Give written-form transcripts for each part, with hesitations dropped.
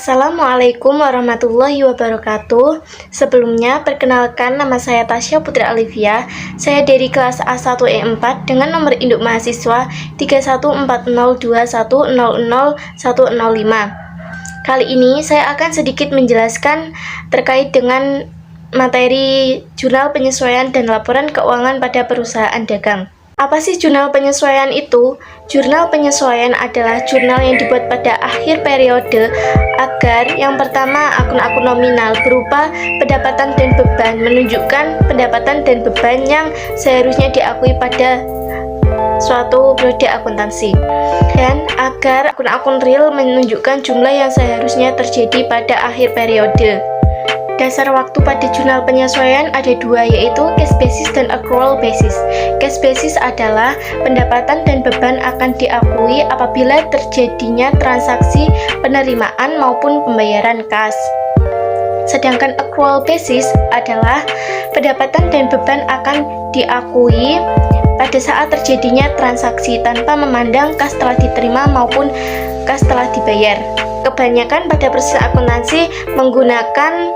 Assalamualaikum warahmatullahi wabarakatuh. Sebelumnya, perkenalkan nama saya Tasya Putri Alivia. Saya dari kelas A1E4 dengan nomor induk mahasiswa 31402100105. Kali ini saya akan sedikit menjelaskan terkait dengan materi jurnal penyesuaian dan laporan keuangan pada perusahaan dagang. Apa sih jurnal penyesuaian itu? Jurnal penyesuaian adalah jurnal yang dibuat pada akhir periode agar yang pertama akun-akun nominal berupa pendapatan dan beban menunjukkan pendapatan dan beban yang seharusnya diakui pada suatu periode akuntansi, dan agar akun-akun real menunjukkan jumlah yang seharusnya terjadi pada akhir periode. Dasar waktu pada jurnal penyesuaian ada dua, yaitu cash basis dan accrual basis. Cash basis adalah pendapatan dan beban akan diakui apabila terjadinya transaksi penerimaan maupun pembayaran kas. Sedangkan accrual basis adalah pendapatan dan beban akan diakui pada saat terjadinya transaksi tanpa memandang kas telah diterima maupun kas telah dibayar. Kebanyakan pada proses akuntansi menggunakan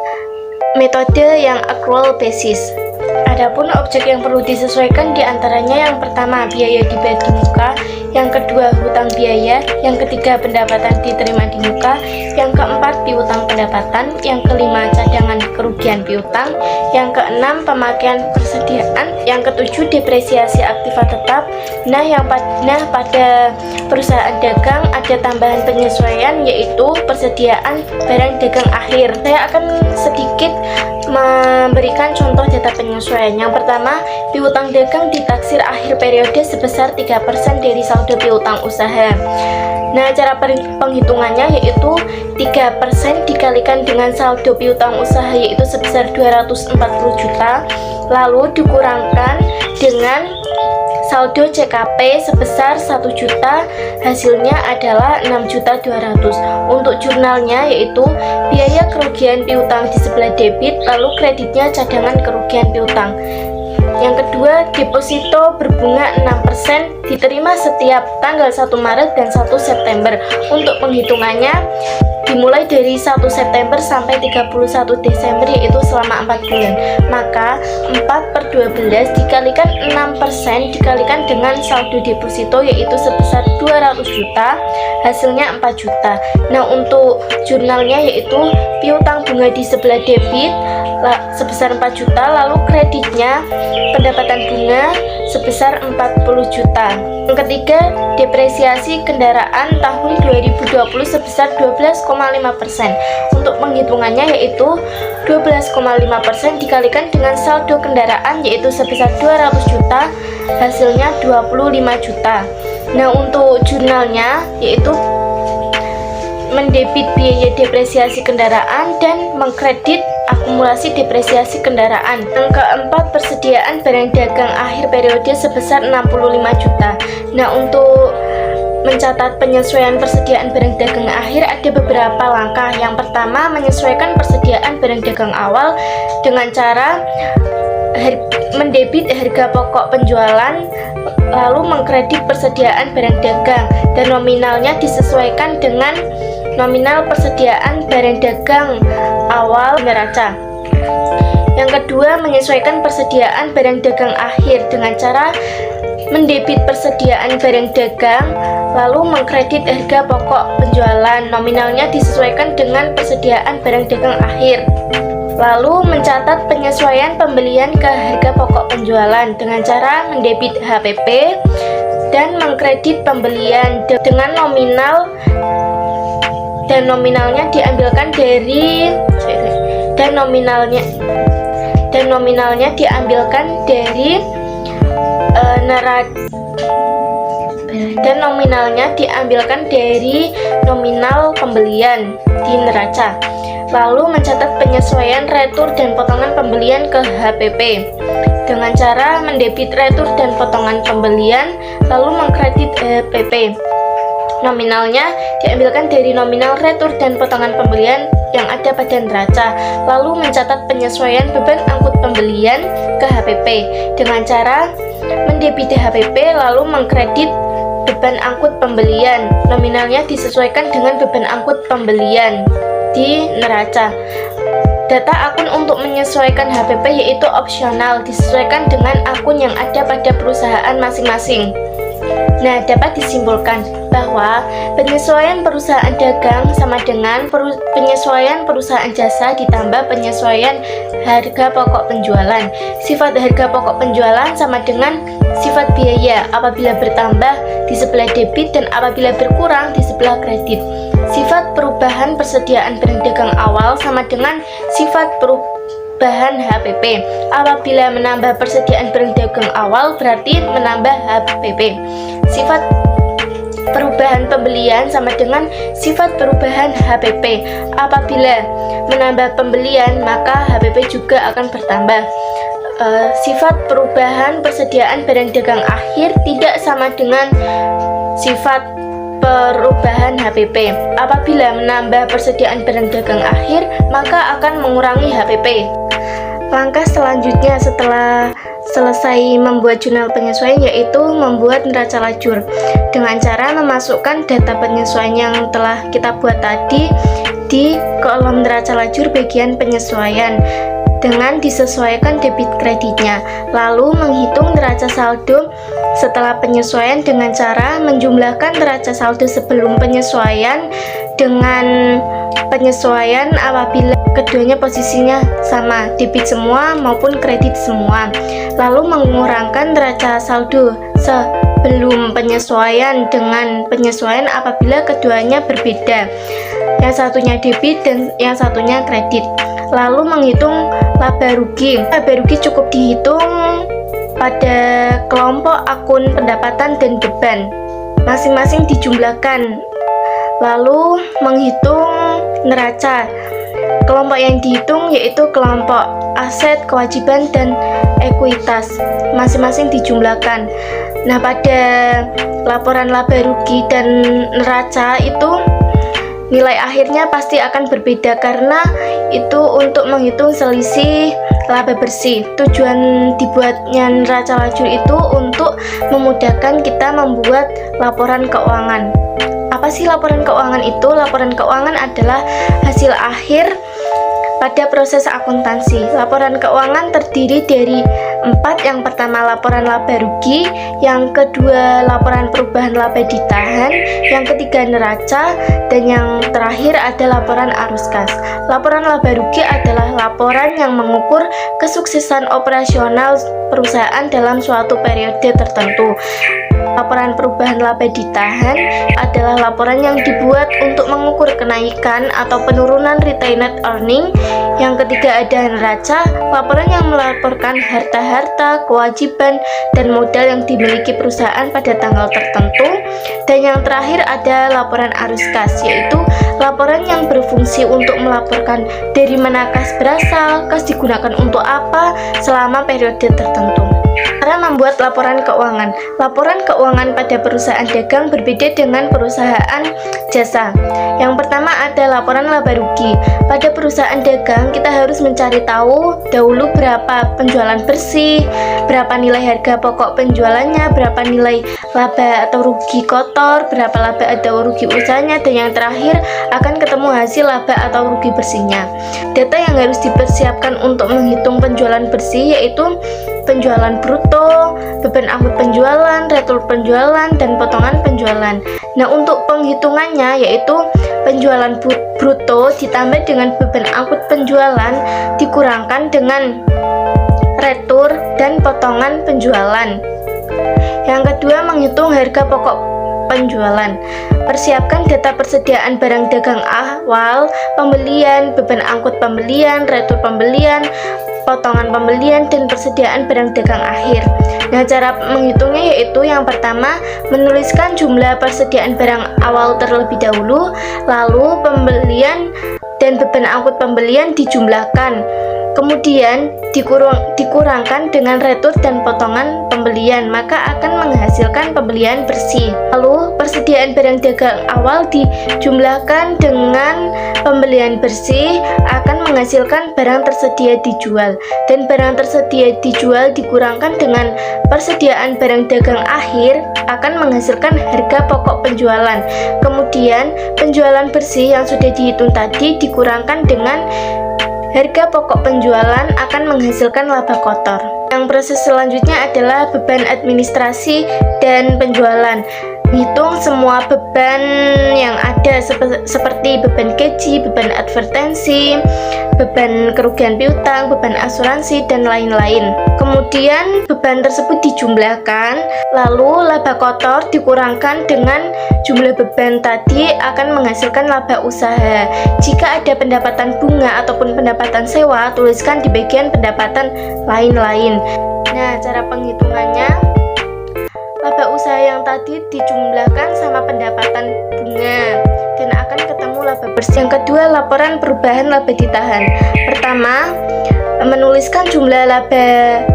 metode yang accrual basis. Adapun objek yang perlu disesuaikan diantaranya yang pertama biaya dibayar di muka, yang kedua hutang biaya, yang ketiga pendapatan diterima di muka, yang keempat piutang pendapatan, yang kelima cadangan kerugian piutang, yang keenam pemakaian persediaan, yang ketujuh depresiasi aktiva tetap. Pada perusahaan dagang ada tambahan penyesuaian, yaitu persediaan barang dagang akhir. Saya akan sedikit memberikan contoh data penyesuaian. Yang pertama, piutang dagang ditaksir akhir periode sebesar 3% dari saldo piutang usaha. Nah, cara penghitungannya yaitu 3% dikalikan dengan saldo piutang usaha yaitu sebesar 240 juta, lalu dikurangkan dengan saldo CKP sebesar 1 juta, hasilnya adalah 6.200.000. Untuk jurnalnya yaitu biaya kerugian piutang di sebelah debit, lalu kreditnya cadangan kerugian piutang. Yang kedua, deposito berbunga 6% diterima setiap tanggal 1 Maret dan 1 September. Untuk penghitungannya dimulai dari 1 September sampai 31 Desember yaitu selama 4 bulan. Maka 4/12 dikalikan 6% dikalikan dengan saldo deposito yaitu sebesar 200 juta, hasilnya 4 juta. Nah, untuk jurnalnya yaitu piutang bunga di sebelah debit sebesar 4 juta, lalu kreditnya pendapatan bunga sebesar 40 juta. Yang ketiga, depresiasi kendaraan tahun 2020 sebesar 12,5%. Untuk penghitungannya yaitu 12,5% dikalikan dengan saldo kendaraan yaitu sebesar 200 juta, hasilnya 25 juta. Nah, untuk jurnalnya yaitu mendebit biaya depresiasi kendaraan dan mengkredit akumulasi depresiasi kendaraan. Yang keempat, persediaan barang dagang akhir periode sebesar 65 juta. Nah, untuk mencatat penyesuaian persediaan barang dagang akhir ada beberapa langkah. Yang pertama, menyesuaikan persediaan barang dagang awal dengan cara mendebit harga pokok penjualan, lalu mengkredit persediaan barang dagang, dan nominalnya disesuaikan dengan nominal persediaan barang dagang awal neraca. Yang kedua, menyesuaikan persediaan barang dagang akhir dengan cara mendebit persediaan barang dagang, lalu mengkredit harga pokok penjualan, nominalnya disesuaikan dengan persediaan barang dagang akhir. Lalu mencatat penyesuaian pembelian ke harga pokok penjualan dengan cara mendebit HPP dan mengkredit pembelian dengan nominalnya diambilkan dari nominal pembelian di neraca. Lalu mencatat penyesuaian retur dan potongan pembelian ke HPP dengan cara mendebit retur dan potongan pembelian, lalu mengkredit HPP. Nominalnya diambilkan dari nominal retur dan potongan pembelian yang ada pada neraca, lalu mencatat penyesuaian beban angkut pembelian ke HPP dengan cara mendebit HPP lalu mengkredit beban angkut pembelian, nominalnya disesuaikan dengan beban angkut pembelian. di neraca. Data akun untuk menyesuaikan HPP yaitu opsional, disesuaikan dengan akun yang ada pada perusahaan masing-masing. Nah, dapat disimpulkan bahwa penyesuaian perusahaan dagang sama dengan penyesuaian perusahaan jasa ditambah penyesuaian harga pokok penjualan. Sifat harga pokok penjualan sama dengan sifat biaya apabila bertambah di sebelah debit dan apabila berkurang di sebelah kredit. Sifat perubahan persediaan barang dagang awal sama dengan sifat perubahan HPP. Apabila menambah persediaan barang dagang awal berarti menambah HPP. Sifat perubahan pembelian sama dengan sifat perubahan HPP. Apabila menambah pembelian maka HPP juga akan bertambah. Sifat perubahan persediaan barang dagang akhir tidak sama dengan sifat perubahan HPP. Apabila menambah persediaan barang dagang akhir maka akan mengurangi HPP. Langkah selanjutnya setelah selesai membuat jurnal penyesuaian yaitu membuat neraca lajur dengan cara memasukkan data penyesuaian yang telah kita buat tadi di kolom neraca lajur bagian penyesuaian dengan disesuaikan debit kreditnya, lalu menghitung neraca saldo setelah penyesuaian dengan cara menjumlahkan neraca saldo sebelum penyesuaian dengan penyesuaian apabila keduanya posisinya sama, debit semua maupun kredit semua, lalu mengurangkan neraca saldo sebelum penyesuaian dengan penyesuaian apabila keduanya berbeda, yang satunya debit dan yang satunya kredit, lalu menghitung laba rugi. Laba rugi cukup dihitung pada kelompok akun pendapatan dan beban, masing-masing dijumlahkan, lalu menghitung neraca. Kelompok yang dihitung yaitu kelompok aset, kewajiban, dan ekuitas, masing-masing dijumlahkan. Nah, pada laporan laba rugi dan neraca itu nilai akhirnya pasti akan berbeda karena itu untuk menghitung selisih laba bersih. Tujuan dibuatnya neraca lajur itu untuk memudahkan kita membuat laporan keuangan. Apa sih laporan keuangan itu? Laporan keuangan adalah hasil akhir pada proses akuntansi. Laporan keuangan terdiri dari 4. Yang pertama laporan laba rugi, yang kedua laporan perubahan laba ditahan, yang ketiga neraca, dan yang terakhir ada laporan arus kas. Laporan laba rugi adalah laporan yang mengukur kesuksesan operasional perusahaan dalam suatu periode tertentu. Laporan perubahan laba ditahan adalah laporan yang dibuat untuk mengukur kenaikan atau penurunan retained earning. Yang ketiga ada neraca, laporan yang melaporkan harta-harta, kewajiban, dan modal yang dimiliki perusahaan pada tanggal tertentu. Dan yang terakhir ada laporan arus kas, yaitu laporan yang berfungsi untuk melaporkan dari mana kas berasal, kas digunakan untuk apa selama periode tertentu. Cara membuat laporan keuangan. Laporan keuangan pada perusahaan dagang berbeda dengan perusahaan jasa. Yang pertama ada laporan laba rugi. Pada perusahaan dagang kita harus mencari tahu dahulu berapa penjualan bersih, berapa nilai harga pokok penjualannya, berapa nilai laba atau rugi kotor, berapa laba atau rugi usahanya, dan yang terakhir akan ketemu hasil laba atau rugi bersihnya. Data yang harus dipersiapkan untuk menghitung penjualan bersih yaitu penjualan bruto, beban angkut penjualan, retur penjualan, dan potongan penjualan. Nah, untuk penghitungannya yaitu penjualan bruto ditambah dengan beban angkut penjualan dikurangkan dengan retur dan potongan penjualan. Yang kedua, menghitung harga pokok penjualan. Persiapkan data persediaan barang dagang awal, pembelian, beban angkut pembelian, retur pembelian, potongan pembelian, dan persediaan barang dagang akhir. Nah, cara menghitungnya yaitu yang pertama menuliskan jumlah persediaan barang awal terlebih dahulu, lalu pembelian dan beban angkut pembelian dijumlahkan. kemudian dikurangkan dengan retur dan potongan pembelian, maka akan menghasilkan pembelian bersih. Lalu persediaan barang dagang awal dijumlahkan dengan pembelian bersih akan menghasilkan barang tersedia dijual, dan barang tersedia dijual dikurangkan dengan persediaan barang dagang akhir akan menghasilkan harga pokok penjualan. Kemudian penjualan bersih yang sudah dihitung tadi dikurangkan dengan harga pokok penjualan akan menghasilkan laba kotor. Yang proses selanjutnya adalah beban administrasi dan penjualan. Hitung semua beban yang ada seperti beban gaji, beban advertensi, beban kerugian piutang, beban asuransi, dan lain-lain. Kemudian beban tersebut dijumlahkan, lalu laba kotor dikurangkan dengan jumlah beban tadi akan menghasilkan laba usaha. Jika ada pendapatan bunga ataupun pendapatan sewa, tuliskan di bagian pendapatan lain-lain. Nah, cara penghitungannya, laba usaha yang tadi dijumlahkan sama pendapatan bunga dan akan ketemu laba bersih. Yang kedua, laporan perubahan laba ditahan. Pertama, menuliskan jumlah laba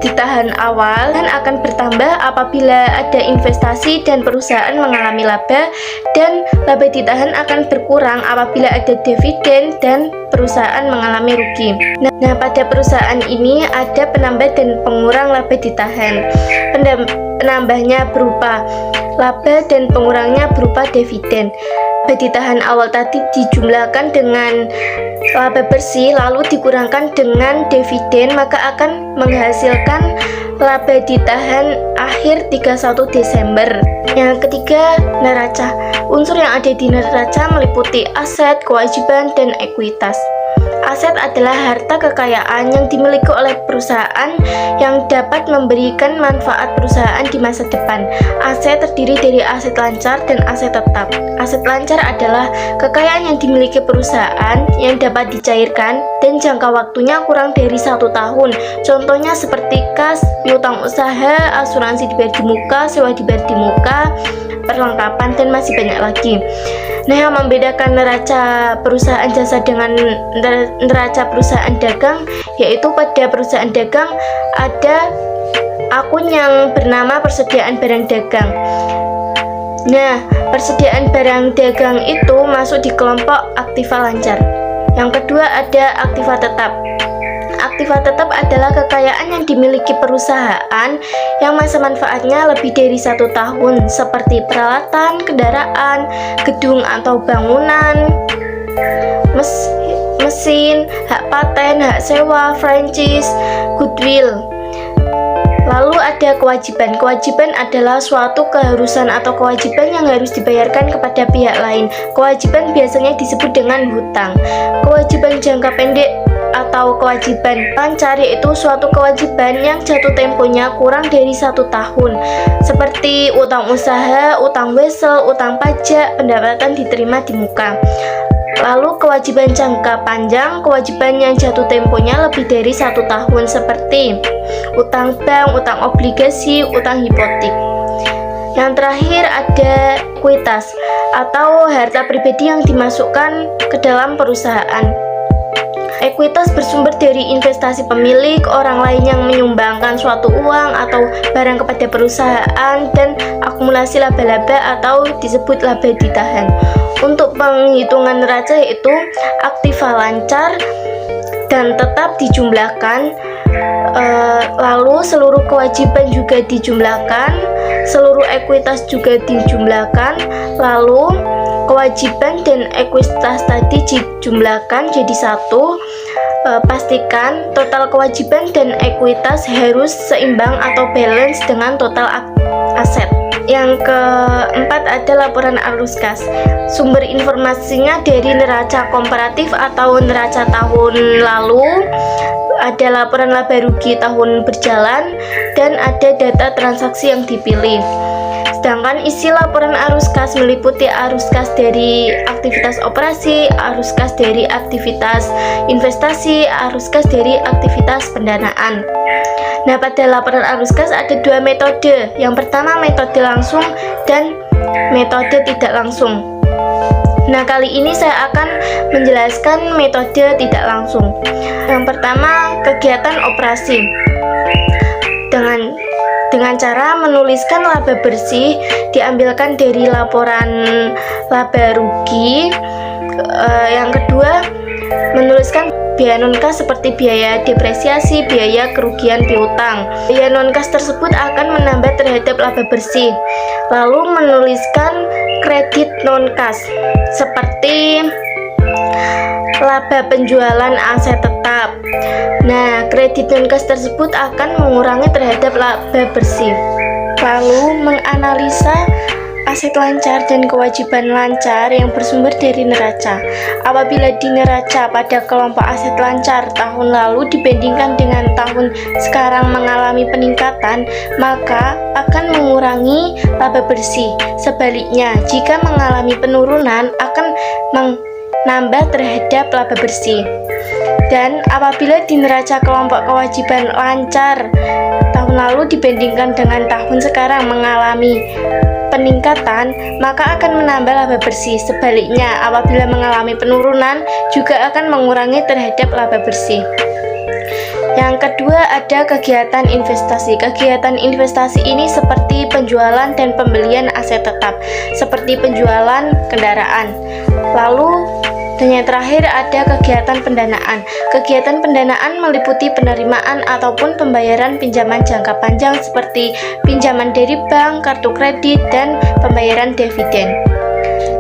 ditahan awal dan akan bertambah apabila ada investasi dan perusahaan mengalami laba, dan laba ditahan akan berkurang apabila ada dividen dan perusahaan mengalami rugi. Nah, pada perusahaan ini ada penambah dan pengurang laba ditahan. Penambahnya berupa laba dan pengurangnya berupa dividen. Laba ditahan awal tadi dijumlahkan dengan laba bersih lalu dikurangkan dengan dividen, maka akan menghasilkan laba ditahan akhir 31 Desember. Yang ketiga, neraca. Unsur yang ada di neraca meliputi aset, kewajiban, dan ekuitas. Aset adalah harta kekayaan yang dimiliki oleh perusahaan yang dapat memberikan manfaat perusahaan di masa depan. Aset terdiri dari aset lancar dan aset tetap. Aset lancar adalah kekayaan yang dimiliki perusahaan yang dapat dicairkan dan jangka waktunya kurang dari 1 tahun. Contohnya seperti kas, piutang usaha, asuransi dibayar di muka, sewa dibayar di muka, perlengkapan, dan masih banyak lagi. Nah, yang membedakan neraca perusahaan jasa dengan neraca perusahaan dagang, yaitu pada perusahaan dagang ada akun yang bernama persediaan barang dagang. Nah, persediaan barang dagang itu masuk di kelompok aktiva lancar. Yang kedua ada aktiva tetap. Aktiva tetap adalah kekayaan yang dimiliki perusahaan yang masa manfaatnya lebih dari 1 tahun, seperti peralatan, kendaraan, gedung atau bangunan, mesin, hak paten, hak sewa, franchise, goodwill. Lalu ada kewajiban. Kewajiban adalah suatu keharusan atau kewajiban yang harus dibayarkan kepada pihak lain. Kewajiban biasanya disebut dengan hutang. Kewajiban jangka pendek atau kewajiban lancar yaitu suatu kewajiban yang jatuh temponya kurang dari 1 tahun, seperti utang usaha, utang wesel, utang pajak, pendapatan diterima di muka. Lalu kewajiban jangka panjang, kewajiban yang jatuh temponya lebih dari 1 tahun, seperti utang bank, utang obligasi, utang hipotek. Yang terakhir ada ekuitas atau harta pribadi yang dimasukkan ke dalam perusahaan. Ekuitas bersumber dari investasi pemilik, orang lain yang menyumbangkan suatu uang atau barang kepada perusahaan, dan akumulasi laba-laba atau disebut laba ditahan. Untuk penghitungan neraca yaitu aktiva lancar dan tetap dijumlahkan, lalu seluruh kewajiban juga dijumlahkan, seluruh ekuitas juga dijumlahkan, lalu kewajiban dan ekuitas tadi dijumlahkan jadi satu. Pastikan total kewajiban dan ekuitas harus seimbang atau balance dengan total aset. Yang keempat ada laporan arus kas. Sumber informasinya dari neraca komparatif atau neraca tahun lalu, ada laporan laba rugi tahun berjalan, dan ada data transaksi yang dipilih. Sedangkan isi laporan arus kas meliputi arus kas dari aktivitas operasi, arus kas dari aktivitas investasi, arus kas dari aktivitas pendanaan. Nah, pada laporan arus kas ada 2 metode. Yang pertama metode langsung dan metode tidak langsung. Nah, kali ini saya akan menjelaskan metode tidak langsung. Yang pertama, kegiatan operasi. Dengan cara menuliskan laba bersih diambilkan dari laporan laba rugi. Yang kedua, menuliskan biaya non-kas seperti biaya depresiasi, biaya kerugian piutang. Biaya non-kas tersebut akan menambah terhadap laba bersih. Lalu menuliskan kredit non-kas seperti laba penjualan aset tetap. Nah, kredit non-kas tersebut akan mengurangi terhadap laba bersih. Lalu menganalisa aset lancar dan kewajiban lancar yang bersumber dari neraca. Apabila di neraca pada kelompok aset lancar tahun lalu dibandingkan dengan tahun sekarang mengalami peningkatan, maka akan mengurangi laba bersih. Sebaliknya, jika mengalami penurunan akan menambah terhadap laba bersih. Dan apabila di neraca kelompok kewajiban lancar tahun lalu dibandingkan dengan tahun sekarang mengalami peningkatan, maka akan menambah laba bersih. Sebaliknya, apabila mengalami penurunan juga akan mengurangi terhadap laba bersih. Yang kedua, ada kegiatan investasi. Kegiatan investasi ini seperti penjualan dan pembelian aset tetap, seperti penjualan kendaraan. Lalu dan yang terakhir ada kegiatan pendanaan. Kegiatan pendanaan meliputi penerimaan ataupun pembayaran pinjaman jangka panjang seperti pinjaman dari bank, kartu kredit, dan pembayaran dividen.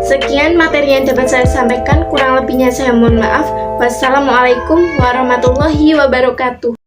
Sekian materi yang dapat saya sampaikan, kurang lebihnya saya mohon maaf. Wassalamualaikum warahmatullahi wabarakatuh.